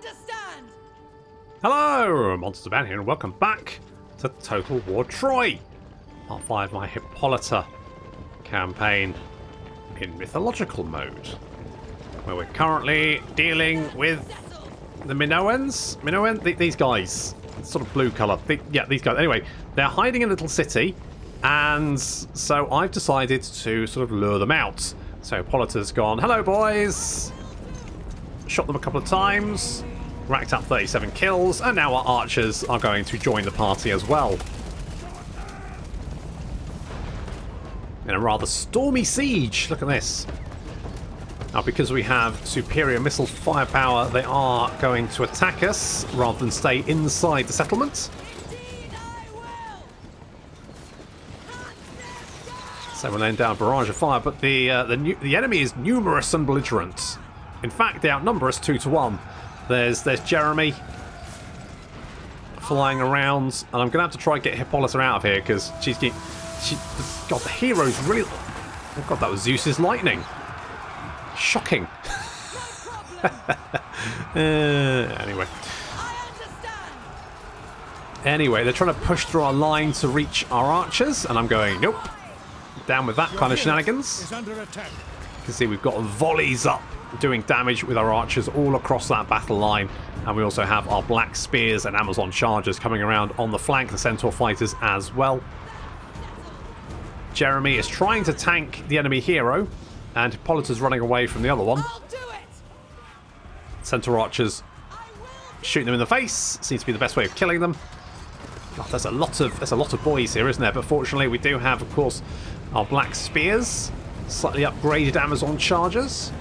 understand. Hello, Monster Man here, and welcome back to Total War Troy, Part 5 of my Hippolyta campaign in mythological mode, where we're currently dealing with the Minoans. These guys, sort of blue colour. Yeah, these guys. Anyway, they're hiding in a little city, and so I've decided to sort of lure them out. So Hippolyta's gone, hello boys! Shot them a couple of times, racked up 37 kills, and now our archers are going to join the party as well. In a rather stormy siege, look at this. Now, because we have superior missile firepower, they are going to attack us rather than stay inside the settlement. So we're laying down a barrage of fire, but the enemy is numerous and belligerent. In fact, they outnumber us 2-1. There's Jeremy flying around, and I'm going to have to try and get Hippolyta out of here because God, the hero's really... Oh God, that was Zeus's lightning. Shocking. Anyway, they're trying to push through our line to reach our archers, and I'm going, nope. Down with that kind of shenanigans. You can see we've got volleys up doing damage with our archers all across that battle line, and we also have our black spears and Amazon chargers coming around on the flank, the centaur fighters as well. Jeremy is trying to tank the enemy hero, and Hippolyta's running away from the other one. Centaur archers shooting them in the face seems to be the best way of killing them. God, there's a lot of boys here, isn't there? But fortunately, we do have, of course, our black spears, slightly upgraded Amazon chargers.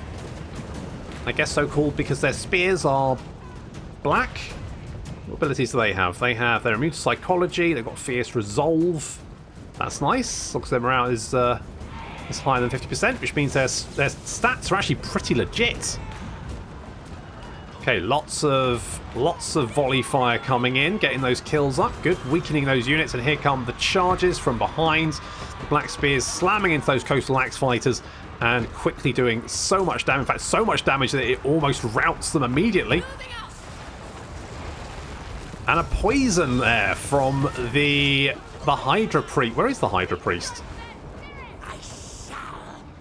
I guess so called because their spears are black. What abilities do they have? They're immune to psychology. They've got fierce resolve. That's nice. Looks like their morale is higher than 50%, which means their stats are actually pretty legit. Okay, lots of volley fire coming in, getting those kills up. Good, weakening those units, and here come the charges from behind. The black spears slamming into those coastal axe fighters and quickly doing so much damage. In fact, so much damage that it almost routs them immediately. And a poison there from the Hydra Priest. Where is the Hydra Priest?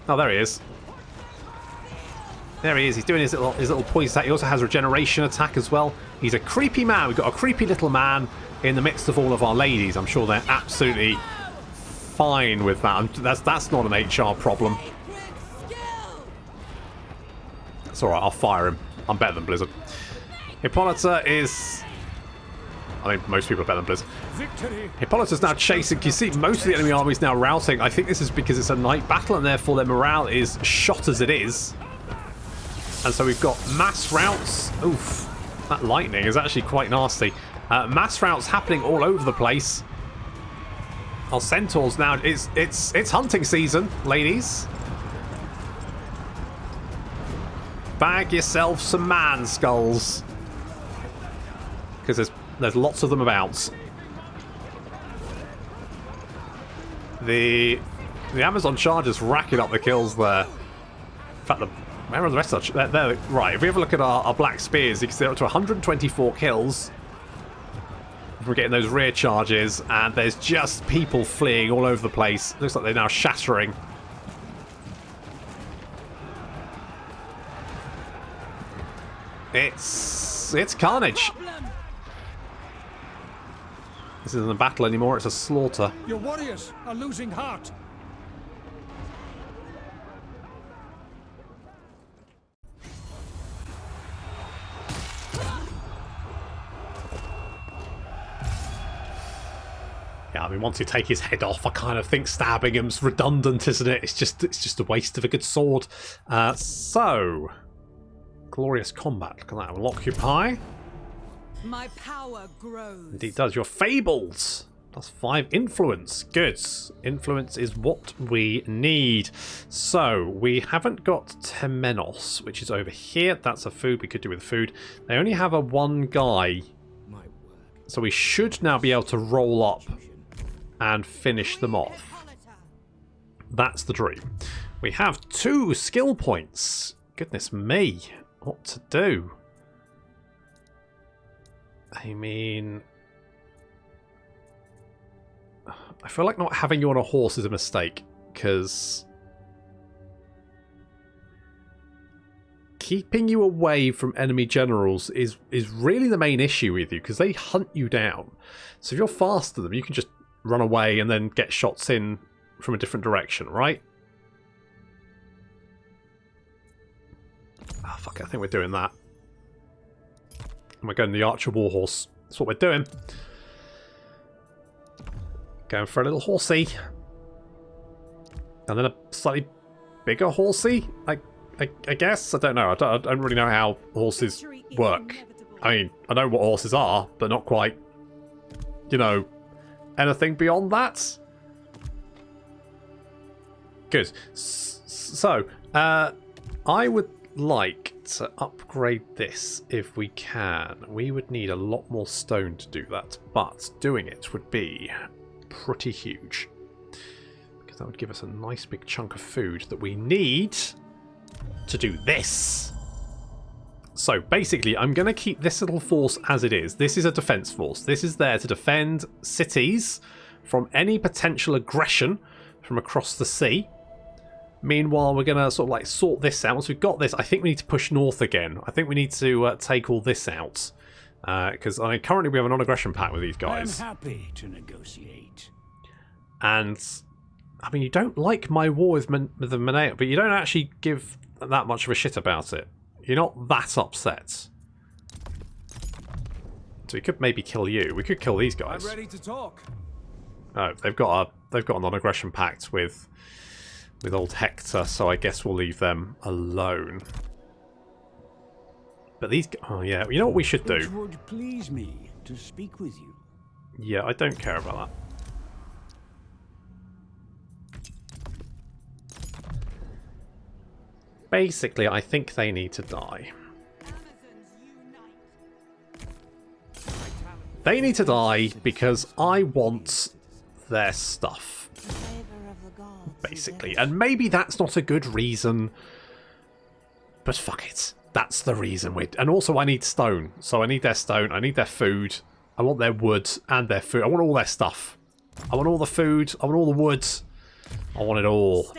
Oh, there he is. There he is. He's doing his little poison attack. He also has regeneration attack as well. He's a creepy man. We've got a creepy little man in the midst of all of our ladies. I'm sure they're absolutely fine with that. That's not an HR problem. It's alright, I'll fire him. I'm better than Blizzard. Hippolyta is... I think most people are better than Blizzard. Hippolyta's now chasing. You see, most of the enemy army is now routing. I think this is because it's a night battle, and therefore their morale is shot as it is. And so we've got mass routes. Oof, that lightning is actually quite nasty. Mass routes happening all over the place. Our centaurs now. It's hunting season, ladies. Bag yourself some man skulls, because there's lots of them about. The Amazon chargers racking up the kills there. In fact, where are the rest of they're right. If we have a look at our black spears, you can see they're up to 124 kills. We're getting those rear charges, and there's just people fleeing all over the place. Looks like they're now shattering. It's carnage. This isn't a battle anymore, it's a slaughter. Your warriors are losing heart. Yeah, I mean, once you take his head off, I kind of think stabbing him's redundant, isn't it? It's just a waste of a good sword. So, glorious combat. Look at that. We'll occupy. My power grows. Indeed does. You're fabled. +5 influence. Good. Influence is what we need. So, we haven't got Temenos, which is over here. That's a food we could do with food. They only have a one guy. So we should now be able to roll up and finish them off. That's the dream. We have 2 skill points. Goodness me. What to do? I mean, I feel like not having you on a horse is a mistake, because keeping you away from enemy generals is really the main issue with you, because they hunt you down. So if you're faster than them, you can just run away and then get shots in from a different direction, right? Ah, fuck it, I think we're doing that. And we're going the Archer Warhorse. That's what we're doing. Going for a little horsey. And then a slightly bigger horsey, I guess? I don't know. I don't really know how horses work. I mean, I know what horses are, but not quite, you know, anything beyond that. Good. So, I would like to upgrade this if we can. We would need a lot more stone to do that, but doing it would be pretty huge, because that would give us a nice big chunk of food that we need to do this. So basically, I'm going to keep this little force as it is. This is a defense force. This is there to defend cities from any potential aggression from across the sea. Meanwhile, we're going to sort of like sort this out. Once we've got this, I think we need to push north again. I think we need to take all this out. Because I mean, currently we have a non-aggression pact with these guys. I'm happy to negotiate. And I mean, you don't like my war with the Maneo, but you don't actually give that much of a shit about it. You're not that upset. So we could maybe kill you. We could kill these guys. I'm ready to talk. Oh, they've got a non-aggression pact with old Hector, so I guess we'll leave them alone. But these, oh yeah, you know what we should do? It would please me to speak with you. Yeah, I don't care about that. Basically, I think they need to die. They need to die because I want their stuff. Basically. And maybe that's not a good reason, but fuck it. That's the reason. And also I need stone. So I need their stone. I need their food. I want their wood and their food. I want all their stuff. I want all the food. I want all the wood. I want it all.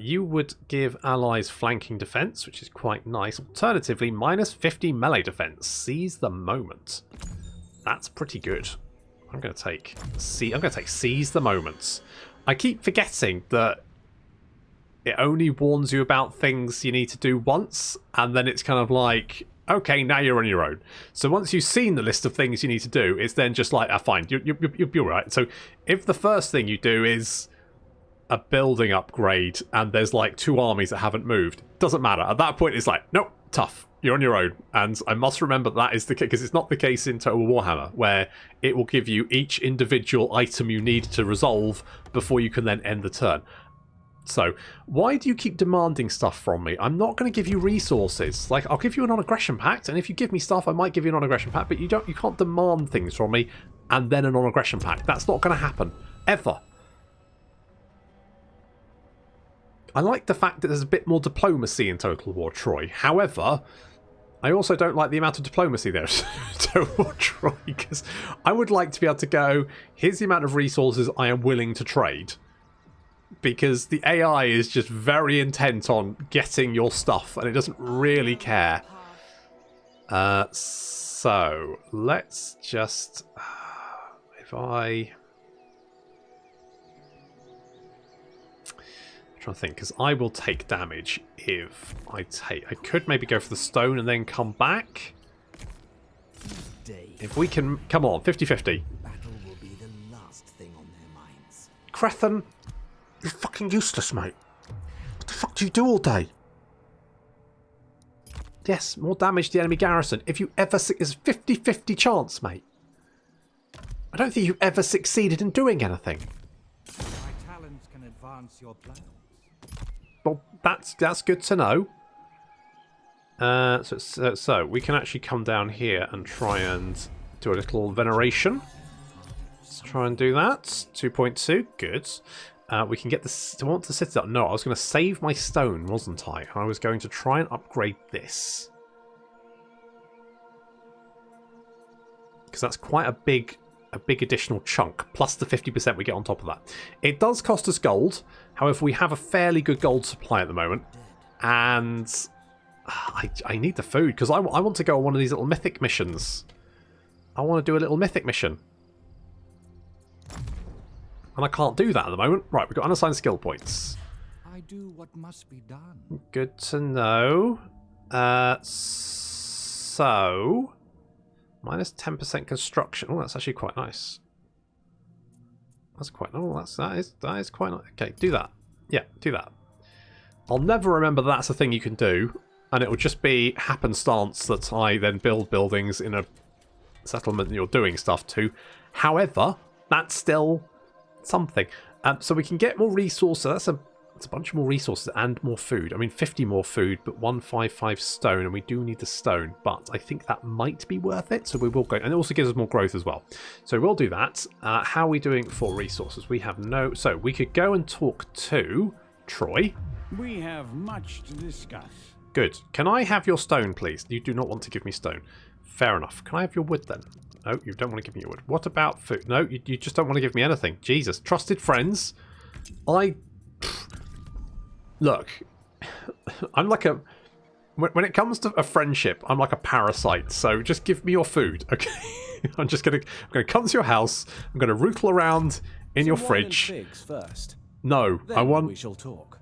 You would give allies flanking defense, which is quite nice. Alternatively, minus 50 melee defense. Seize the moment. That's pretty good. I'm going to take seize the moments. I keep forgetting that it only warns you about things you need to do once, and then it's kind of like, okay, now you're on your own. So once you've seen the list of things you need to do, it's then just like, fine, you're right. So if the first thing you do is a building upgrade and there's like 2 armies that haven't moved, doesn't matter. At that point, it's like, nope, tough. You're on your own. And I must remember that is the case, because it's not the case in Total Warhammer, where it will give you each individual item you need to resolve before you can then end the turn. So, why do you keep demanding stuff from me? I'm not going to give you resources. Like, I'll give you a non-aggression pact, and if you give me stuff, I might give you a non-aggression pact, but you can't demand things from me and then a non-aggression pact. That's not going to happen. Ever. I like the fact that there's a bit more diplomacy in Total War Troy. However, I also don't like the amount of diplomacy there in Total War Troy, because I would like to be able to go, here's the amount of resources I am willing to trade. Because the AI is just very intent on getting your stuff, and it doesn't really care. So, let's just... if I... I'm trying to think, because I will take damage if I take... I could maybe go for the stone and then come back. If we can... Come on, 50-50. Crethan, you're fucking useless, mate. What the fuck do you do all day? Yes, more damage to the enemy garrison. If you ever... It's a 50-50 chance, mate. I don't think you've ever succeeded in doing anything. My talents can advance your plans. Well, that's good to know. So we can actually come down here and try and do a little veneration. Let's try and do that. 2.2, good. We can get this. Do I want to sit it up? No, I was going to save my stone, wasn't I? I was going to try and upgrade this. because that's quite a big additional chunk, plus the 50% we get on top of that. It does cost us gold. However, we have a fairly good gold supply at the moment, and I need the food because I want to go on one of these little mythic missions. I want to do a little mythic mission. And I can't do that at the moment. Right, we've got unassigned skill points. I do what must be done. Good to know. So minus 10% construction. Oh, that's actually quite nice. That's quite. Oh, that is quite nice. Okay, do that. Yeah, do that. I'll never remember that's a thing you can do, and it will just be happenstance that I then build buildings in a settlement that you're doing stuff to. However, that's still something. So we can get more resources. That's a bunch more resources and more food. I mean, 50 more food, but 155 stone, and we do need the stone. But I think that might be worth it, so we will go. And it also gives us more growth as well. So we'll do that. How are we doing for resources? We have no. So we could go and talk to Troy. We have much to discuss. Good. Can I have your stone, please? You do not want to give me stone. Fair enough. Can I have your wood then? No, you don't want to give me your wood. What about food? No, you just don't want to give me anything. Jesus. Trusted friends. Look, I'm like a... When it comes to a friendship, I'm like a parasite. So just give me your food, okay? I'm going to come to your house. I'm going to rootle around in your fridge. Figs first. No, Then I want... we shall talk.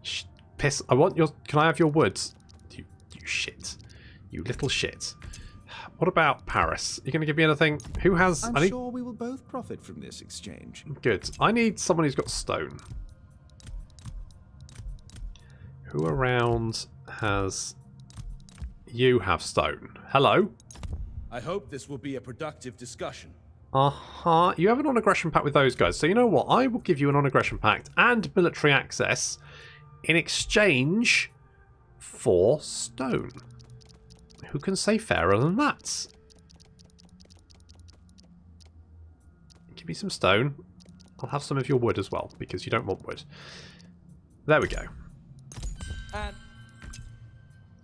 Piss. I want your... Can I have your woods? You shit. You little shit. What about Paris? Are you going to give me anything? Who has... I'm sure we will both profit from this exchange. Good. I need someone who's got stone. Who around has... You have stone. Hello? I hope this will be a productive discussion. Uh-huh. You have an on-aggression pact with those guys. So you know what? I will give you an on-aggression pact and military access in exchange for stone. Who can say fairer than that? Give me some stone. I'll have some of your wood as well, because you don't want wood. There we go. And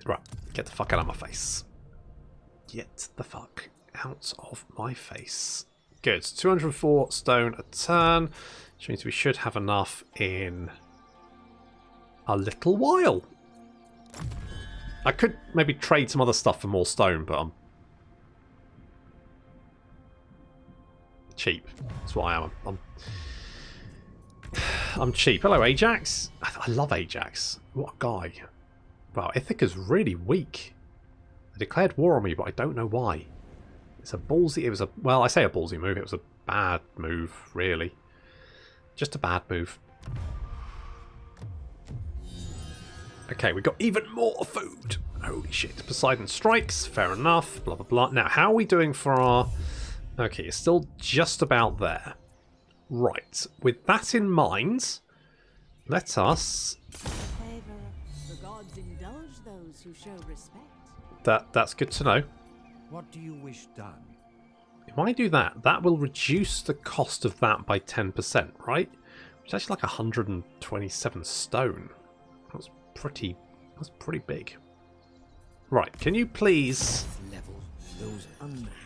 Right, get the fuck out of my face. Get the fuck out of my face. Good, 204 stone a turn, which means we should have enough in a little while. I could maybe trade some other stuff for more stone, but I'm cheap. That's what I am. I'm cheap. Hello, Ajax. I love Ajax. What a guy. Wow, Ithaca's really weak. They declared war on me, but I don't know why. It's a ballsy... It was a... Well, I say a ballsy move. It was a bad move, really. Just a bad move. Okay, we got even more food. Holy shit. Poseidon strikes. Fair enough. Blah, blah, blah. Now, how are we doing for our... Okay, it's still just about there. Right. With that in mind, let us... The gods indulge those who show respect. That's good to know. What do you wish done? If I do that, that will reduce the cost of that by 10%, right? Which is actually like 127 stone. That's pretty big. Right, can you please... Level those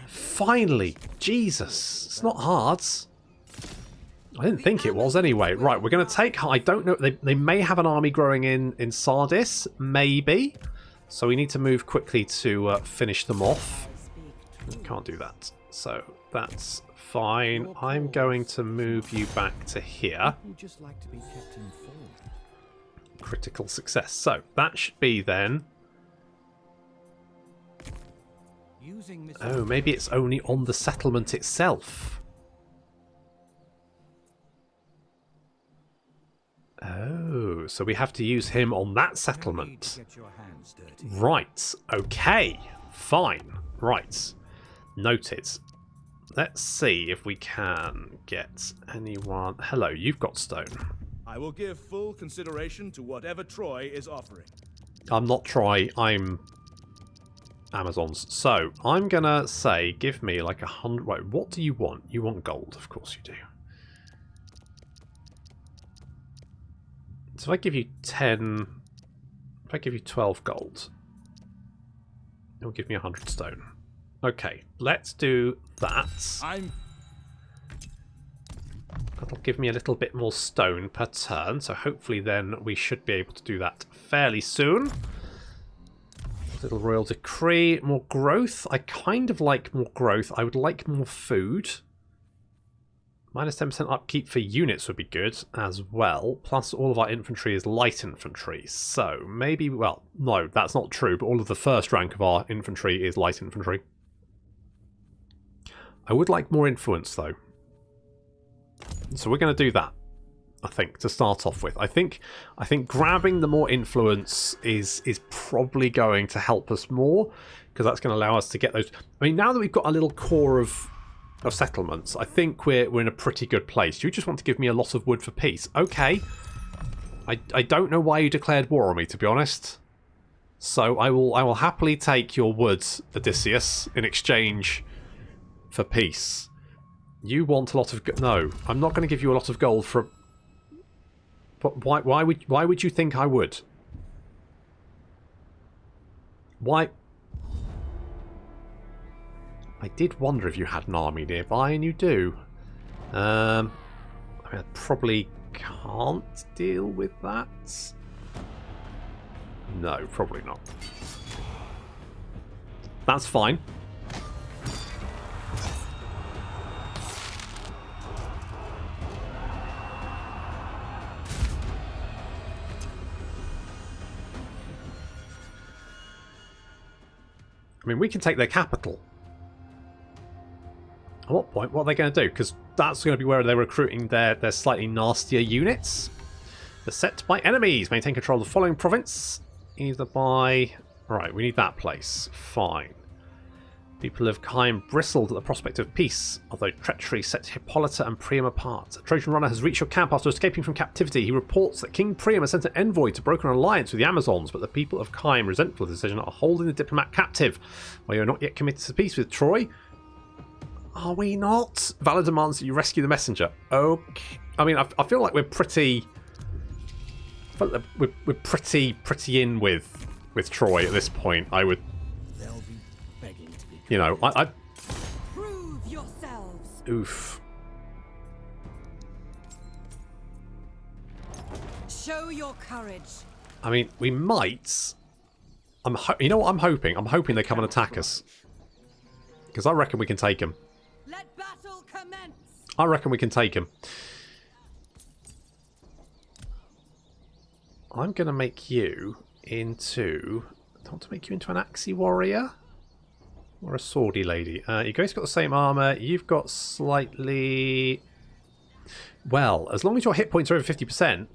Finally! Jesus! It's not hard. I didn't think it was anyway. Right, we're going to take... I don't know. They may have an army growing in Sardis. Maybe. So we need to move quickly to finish them off. Can't do that. So that's fine. I'm going to move you back to here. You just like to be kept informed. Critical success. So that should be then... Oh, maybe it's only on the settlement itself. Oh, so we have to use him on that settlement. Right, okay, fine, right. Noted. Let's see if we can get anyone... Hello, you've got stone. I will give full consideration to whatever Troy is offering. I'm not Troy, I'm Amazons. So, I'm gonna say, give me like 100... Right, what do you want? You want gold, of course you do. So if I give you 10... If I give you 12 gold, it'll give me 100 stone. Okay, let's do that. That'll give me a little bit more stone per turn, so hopefully then we should be able to do that fairly soon. Little royal decree, more growth. I kind of like more growth. I would like more food. Minus 10% upkeep for units would be good as well. Plus all of our infantry is light infantry. So maybe, well, no, that's not true, but all of the first rank of our infantry is light infantry. I would like more influence though. So we're going to do that, I think, to start off with. I think grabbing the more influence is probably going to help us more, because that's going to allow us to get those. I mean, now that we've got a little core of settlements, I think we're in a pretty good place. You just want to give me a lot of wood for peace. Okay. I don't know why you declared war on me, to be honest. So I will happily take your wood, Odysseus, in exchange for peace. You want a lot of... No, I'm not going to give you a lot of gold for... But why would you think I would? Why? I did wonder if you had an army nearby, and you do. I mean, I probably can't deal with that. No, probably not. That's fine. I mean, we can take their capital. At what point? What are they going to do? Because that's going to be where they're recruiting their slightly nastier units. Beset by enemies. Maintain control of the following province. Either by... Right, we need that place. Fine. People of Caim bristled at the prospect of peace, although treachery set Hippolyta and Priam apart. A Trojan runner has reached your camp after escaping from captivity. He reports that King Priam has sent an envoy to broker an alliance with the Amazons, but the people of Caim, resentful of the decision, are holding the diplomat captive. While you are not yet committed to peace with Troy, are we not? Valor demands that you rescue the messenger. Okay. I mean, I feel like we're pretty... I feel like we're pretty in with Troy at this point. I would... You know, I Prove yourselves. Oof. Show your courage. I mean, we might. You know what I'm hoping? I'm hoping they come and attack us. Because I reckon we can take them. Let battle commence. I reckon we can take them. I'm going to make you into... I want to make you into an Axie warrior. Or a swordy lady. You guys got the same armor. You've got slightly... Well, as long as your hit points are over 50%,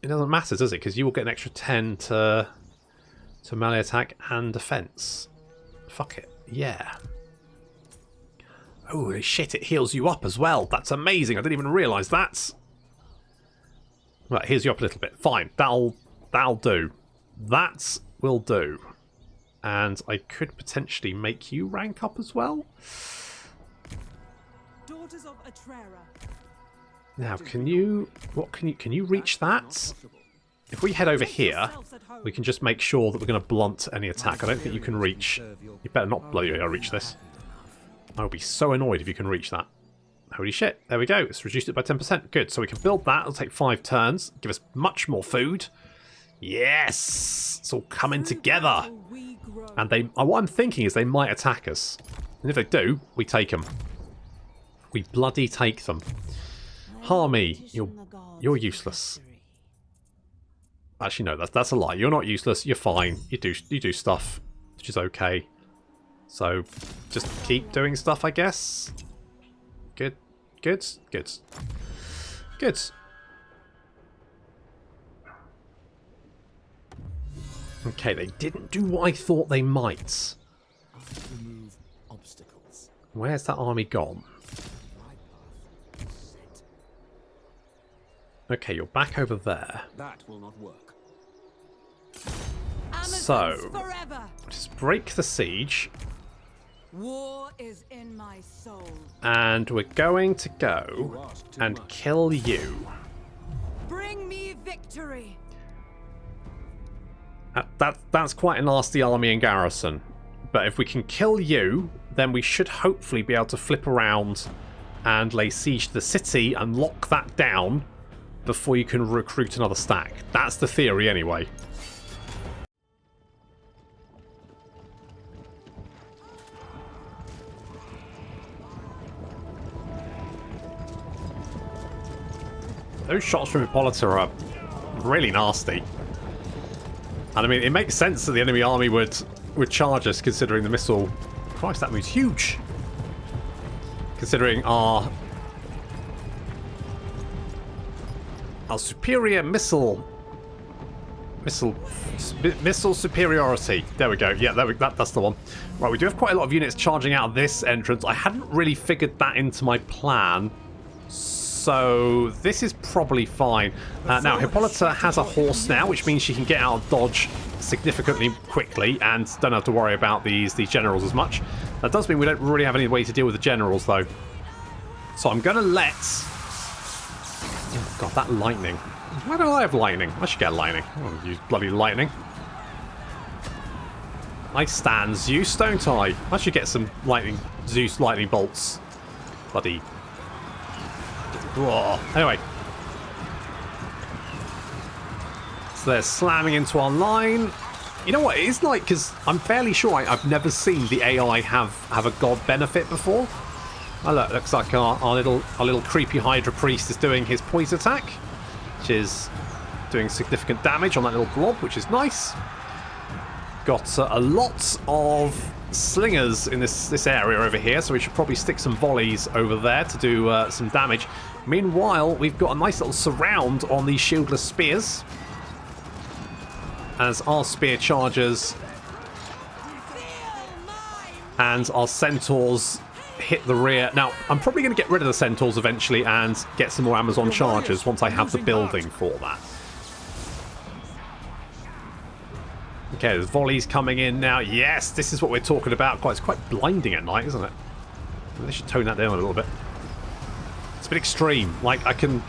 it doesn't matter, does it? Because you will get an extra 10 to melee attack and defense. Fuck it. Yeah. Oh, shit, it heals you up as well. That's amazing. I didn't even realise that. Right, heals you up a little bit. Fine. That'll do. That will do. And I could potentially make you rank up as well. Daughters of Atrera. Now, can you reach that? If we head over here, we can just make sure that we're going to blunt any attack. I don't think you can reach. You better not bloody reach this. I will be so annoyed if you can reach that. Holy shit. There we go. It's reduced it by 10%. Good. So we can build that. It'll take 5 turns. Give us much more food. Yes! It's all coming together. And what I'm thinking is they might attack us. And if they do, we take them. We bloody take them. Harmy, you're useless. Actually, no, that's a lie. You're not useless. You're fine. You do stuff, which is okay. So just keep doing stuff, I guess. Good. Okay, they didn't do what I thought they might. Remove obstacles. Where's that army gone? Okay, you're back over there. That will not work. So, Forever. just break the siege. War is in my soul. And we're going to go and kill you. Bring me victory. That's quite a nasty army and garrison. But if we can kill you, then we should hopefully be able to flip around and lay siege to the city and lock that down before you can recruit another stack. That's the theory anyway. Those shots from Hippolyta are really nasty. And I mean, it makes sense that the enemy army would charge us, considering the missile... Christ, that move's huge! Considering our superior missile superiority. There we go. Yeah, that's the one. Right, we do have quite a lot of units charging out of this entrance. I hadn't really figured that into my plan, so this is probably fine. Now, Hippolyta has a horse now, which means she can get out of dodge significantly quickly and don't have to worry about these generals as much. That does mean we don't really have any way to deal with the generals, though. So I'm going to let... Oh, God, that lightning. Why don't I have lightning? I should get lightning. Oh, use bloody lightning. I stand Zeus, don't I? I should get some lightning, Zeus lightning bolts. Bloody... Whoa. Anyway. So they're slamming into our line. You know what? It is like, because I'm fairly sure I've never seen the AI have a god benefit before. Oh, look, looks like our little creepy Hydra priest is doing his poison attack, which is doing significant damage on that little blob, which is nice. Got a lot of slingers in this area over here, so we should probably stick some volleys over there to do some damage. Meanwhile, we've got a nice little surround on these shieldless spears as our spear chargers and our centaurs hit the rear. Now, I'm probably going to get rid of the centaurs eventually and get some more Amazon chargers once I have the building for that. Okay, there's volleys coming in now. Yes, this is what we're talking about. It's quite blinding at night, isn't it? They should tone that down a little bit. It's a bit extreme. Like, I can...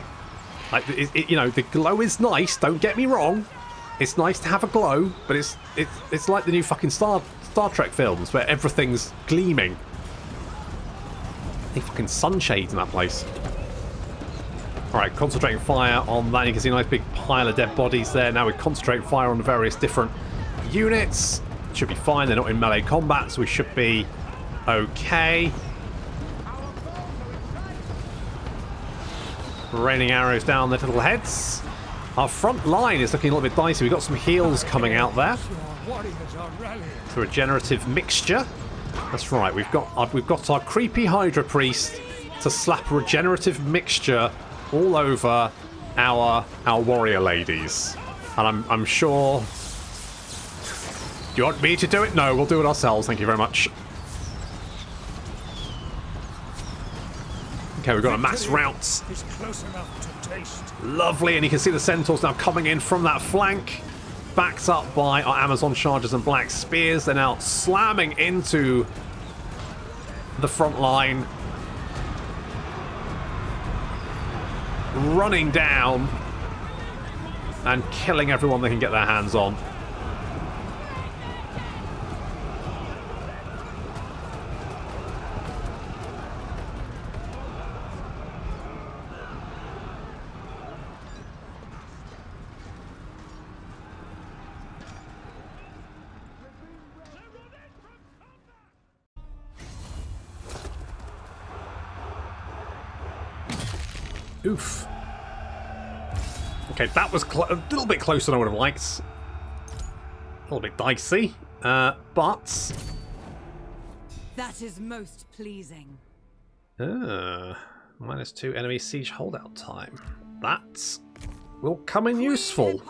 Like, you know, the glow is nice, don't get me wrong. It's nice to have a glow, but it's like the new fucking Star Trek films where everything's gleaming. They fucking sunshades in that place. Alright, concentrating fire on that. You can see a nice big pile of dead bodies there. Now we concentrate fire on the various different units. Should be fine. They're not in melee combat, so we should be okay. Raining arrows down their little heads. Our front line is looking a little bit dicey. We've got some heals coming out there. It's a regenerative mixture. That's right. We've got our creepy Hydra priest to slap a regenerative mixture all over our warrior ladies. And I'm sure... Do you want me to do it? No, we'll do it ourselves. Thank you very much. Okay, we've got a mass rout. Lovely, and you can see the centaurs now coming in from that flank, backed up by our Amazon chargers and black spears. They're now slamming into the front line, running down and killing everyone they can get their hands on. Oof. Okay, that was a little bit closer than I would have liked. A little bit dicey, but... That is most pleasing. -2 enemy siege holdout time. That will come in useful.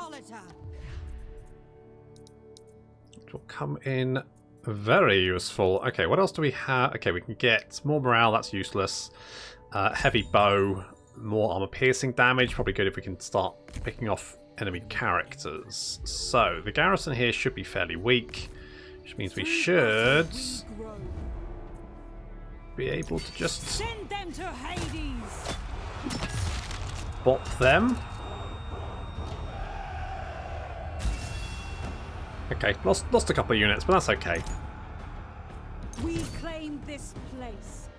It will come in very useful. Okay, what else do we have? Okay, we can get more morale, that's useless. Heavy bow. More armor piercing damage, probably good if we can start picking off enemy characters. So, the garrison here should be fairly weak, which means we should be able to just send them to Hades. bop them. Okay, lost a couple of units, but that's okay. reclaim this place.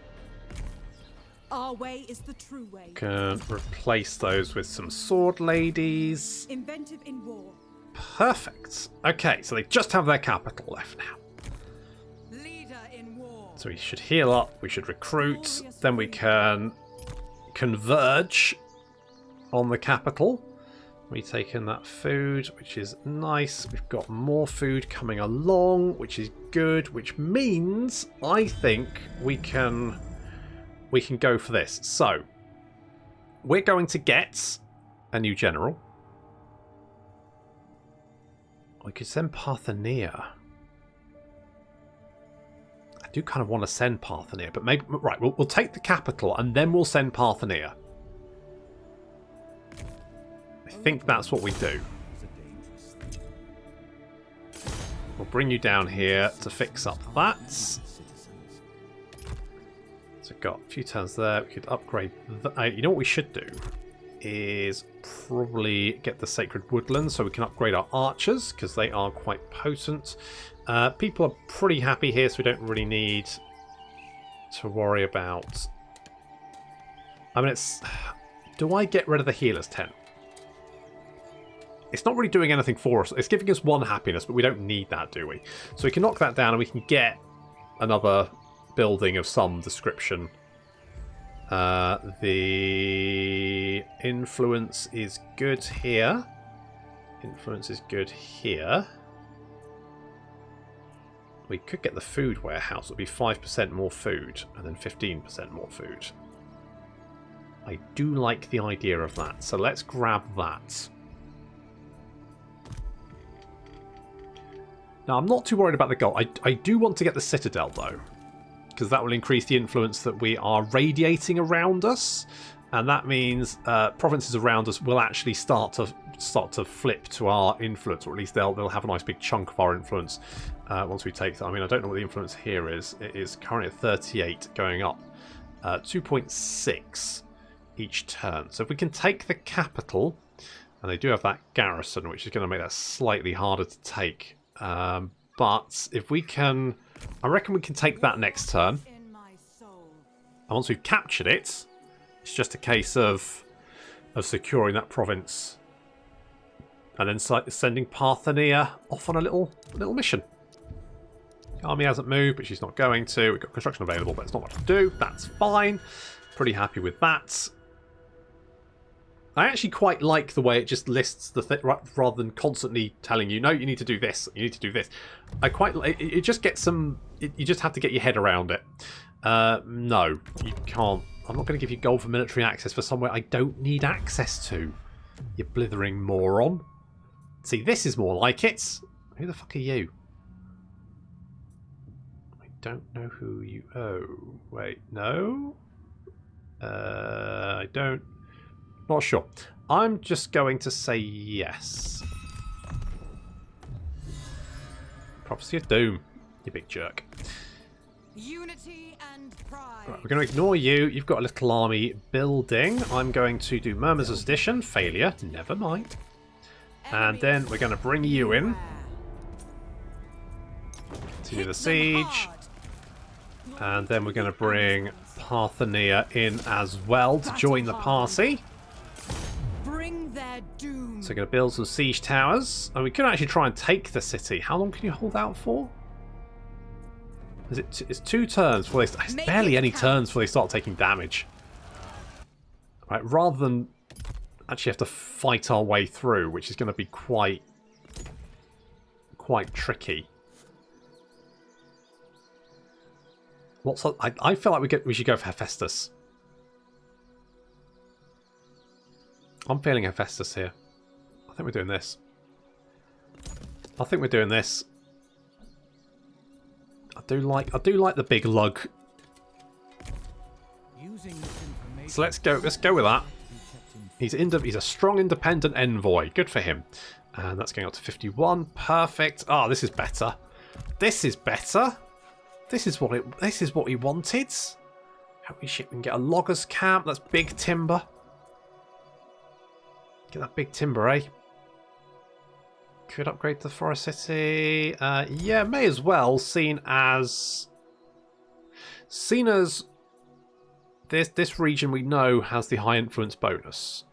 Our way is the true way. Can replace those with some sword ladies. Inventive in war. Perfect. Okay, so they just have their capital left now. Leader in war. So we should heal up, we should recruit, then we can converge on the capital. We take in that food, which is nice. We've got more food coming along, which is good, which means I think we can go for this. So we're going to get a new general. We could send Parthenia. I do kind of want to send Parthenia, but maybe right. We'll take the capital and then we'll send Parthenia. I think that's what we do. We'll bring you down here to fix up that. So we've got a few turns there. We could upgrade. You know what we should do is probably get the Sacred Woodlands so we can upgrade our archers because they are quite potent. People are pretty happy here, so we don't really need to worry about. I mean, it's. Do I get rid of the healer's tent? It's not really doing anything for us. It's giving us 1 happiness, but we don't need that, do we? So we can knock that down and we can get another building of some description. The influence is good here. Influence is good here. We could get the food warehouse. It would be 5% more food and then 15% more food. I do like the idea of that. So let's grab that. Now, I'm not too worried about the gold. I do want to get the Citadel, though, because that will increase the influence that we are radiating around us, and that means provinces around us will actually start to flip to our influence, or at least they'll have a nice big chunk of our influence once we take that. I mean, I don't know what the influence here is. It is currently at 38, going up 2.6 each turn. So if we can take the capital, and they do have that garrison, which is going to make that slightly harder to take. But if we can, I reckon we can take that next turn. And once we've captured it, it's just a case of securing that province, and then sending Parthenia off on a little mission. The army hasn't moved, but she's not going to. We've got construction available, but it's not much to do. That's fine. Pretty happy with that. I actually quite like the way it just lists the thing rather than constantly telling you, no, you need to do this, you need to do this. I quite like it. Just gets some. You just have to get your head around it. No, you can't. I'm not going to give you gold for military access for somewhere I don't need access to. You blithering moron. See, this is more like it. Who the fuck are you? I don't know who you. Oh, wait, no. I don't. Not sure. I'm just going to say yes. Prophecy of Doom, you big jerk. Unity and pride. Right, we're going to ignore you. You've got a little army building. I'm going to do Murmurs of Sedition. Failure. Never mind. And then we're going to bring you in to do the siege. And then we're going to bring Parthenia in as well to join the party. So we're going to build some siege towers. And we could actually try and take the city. How long can you hold out for? It's 2 turns before they start. It's barely any turns before they start taking damage. Right, rather than actually have to fight our way through, which is going to be quite tricky. I feel like we should go for Hephaestus. I'm feeling Hephaestus here. I think we're doing this. I do like the big lug. So let's go with that. He's a strong independent envoy. Good for him. And that's going up to 51. Perfect. Oh, this is better. This is better. This is what he wanted. How we ship and get a loggers camp. That's big timber. Get that big timber, eh? Could upgrade the forest city. Yeah, may as well, seen as Seen as this region we know has the high influence bonus.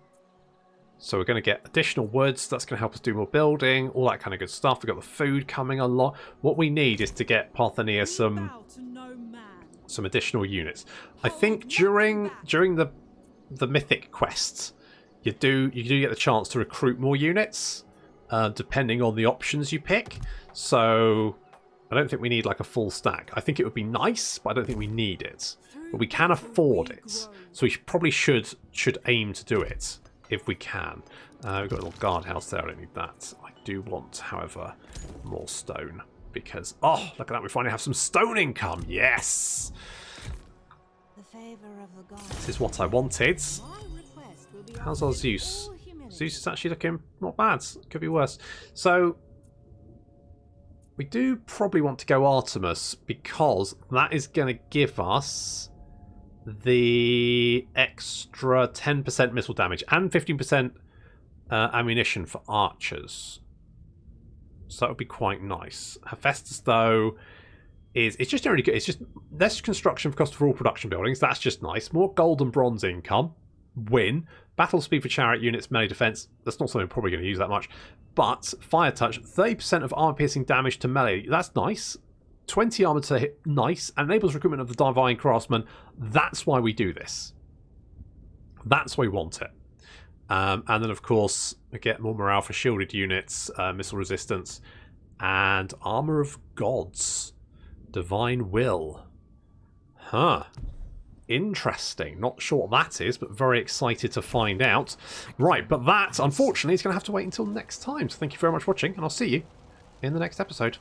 So we're going to get additional woods. That's going to help us do more building, all that kind of good stuff. We've got the food coming a lot. What we need is to get Parthenia some additional units. I think during the mythic quests, you do get the chance to recruit more units, depending on the options you pick. So I don't think we need like a full stack. I think it would be nice, but I don't think we need it. But we can afford it, so we probably should aim to do it if we can. We've got a little guardhouse there. I don't need that. I do want, however, more stone because oh, look at that! We finally have some stone income. Yes, The favor of the gods. this is what I wanted. How's our Zeus? Zeus is actually looking not bad. Could be worse. So we do probably want to go Artemis because that is going to give us the extra 10% missile damage and 15% ammunition for archers. So that would be quite nice. Hephaestus, though, it's just generally good. It's just less construction for cost for all production buildings. That's just nice. More gold and bronze income. Win. Battle speed for chariot units, melee defense. That's not something I'm probably going to use that much. But fire touch, 30% of armor piercing damage to melee. That's nice. 20 armor to hit, nice. And enables recruitment of the divine craftsman. That's why we do this. That's why we want it. And then, of course, we get more morale for shielded units, missile resistance, and armor of gods. Divine will. Huh. Interesting. Not sure what that is, but very excited to find out. Right, but that, unfortunately, is going to have to wait until next time. So thank you very much for watching, and I'll see you in the next episode.